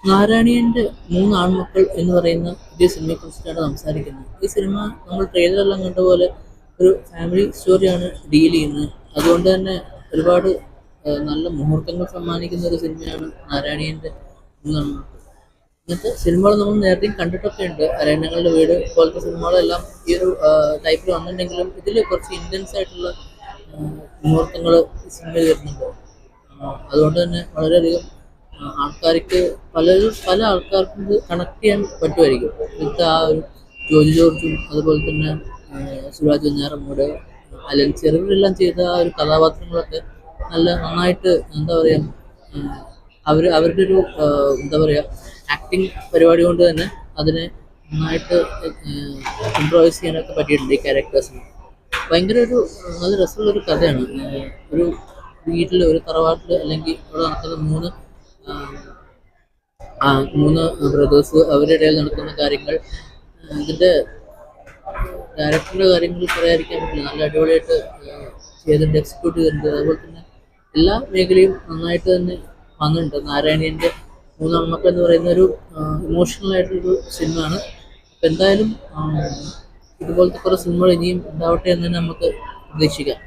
നാരായണീയൻ്റെ മൂന്ന് ആൺമക്കൾ എന്ന് പറയുന്ന പുതിയ സിനിമയെ കുറിച്ചിട്ടാണ് സംസാരിക്കുന്നത്. ഈ സിനിമ നമ്മൾ ട്രെയിലറെല്ലാം കണ്ട പോലെ ഒരു ഫാമിലി സ്റ്റോറിയാണ് ഡീൽ ചെയ്യുന്നത്. അതുകൊണ്ട് തന്നെ ഒരുപാട് നല്ല മുഹൂർത്തങ്ങൾ സമ്മാനിക്കുന്ന ഒരു സിനിമയാണ് നാരായണീയൻ്റെ മൂന്ന് ആൺമക്കൾ. ഇങ്ങനത്തെ സിനിമകൾ നമ്മൾ നേരത്തെയും കണ്ടിട്ടൊക്കെ ഉണ്ട്. അരയന്നങ്ങളുടെ വീട് പോലത്തെ സിനിമകളെല്ലാം ഈ ഒരു ടൈപ്പിൽ വന്നിട്ടുണ്ടെങ്കിലും ഇതിൽ കുറച്ച് ഇൻറ്റൻസ് ആയിട്ടുള്ള മുഹൂർത്തങ്ങൾ ഈ സിനിമയിൽ വരുന്നുണ്ട്. അതുകൊണ്ട് തന്നെ വളരെയധികം ആൾക്കാർക്ക് പല ആൾക്കാർക്കും ഇത് കണക്ട് ചെയ്യാൻ പറ്റുമായിരിക്കും. ഇന്നത്തെ ആ ഒരു ജോജി ജോർജും അതുപോലെ തന്നെ സുരാജ് വെഞ്ഞാറമ്മൂട്, അലൻ ചെറുവിലെല്ലാം ചെയ്ത ആ ഒരു കഥാപാത്രങ്ങളൊക്കെ നന്നായിട്ട് എന്താ പറയുക, അവരുടെ ഒരു എന്താ പറയുക ആക്ടിങ് പരിപാടി കൊണ്ട് തന്നെ അതിനെ നന്നായിട്ട് ഇംപ്രവൈസ് ചെയ്യാനൊക്കെ പറ്റിയിട്ടുണ്ട് ഈ ക്യാരക്ടേഴ്സിന്. ഭയങ്കര ഒരു നല്ല രസമുള്ളൊരു കഥയാണ്. ഒരു വീട്ടിൽ ഒരു തറവാട്ടിൽ അല്ലെങ്കിൽ ഇവിടെ നടക്കുന്ന മൂന്ന് ബ്രദേഴ്സ് അവരുടെ ഇടയിൽ നടക്കുന്ന കാര്യങ്ങൾ, ഇതിൻ്റെ ഡയറക്ടറുടെ കാര്യങ്ങൾ പറയാതിരിക്കാൻ പറ്റില്ല. നല്ല അടിപൊളിയായിട്ട് ചെയ്തിട്ടുണ്ട്, എക്സിക്യൂട്ട് ചെയ്തിട്ടുണ്ട്. അതുപോലെ തന്നെ എല്ലാ മേഖലയും നന്നായിട്ട് തന്നെ വന്നിട്ടുണ്ട്. നാരായണീയൻ്റെ മൂന്നാൺമക്കൾ എന്ന് പറയുന്ന ഒരു ഇമോഷണൽ ആയിട്ടൊരു സിനിമയാണ്. അപ്പം എന്തായാലും ഇതുപോലത്തെ കുറേ സിനിമകൾ ഇനിയും ഉണ്ടാവട്ടെ എന്ന് തന്നെ നമുക്ക് പ്രതീക്ഷിക്കാം.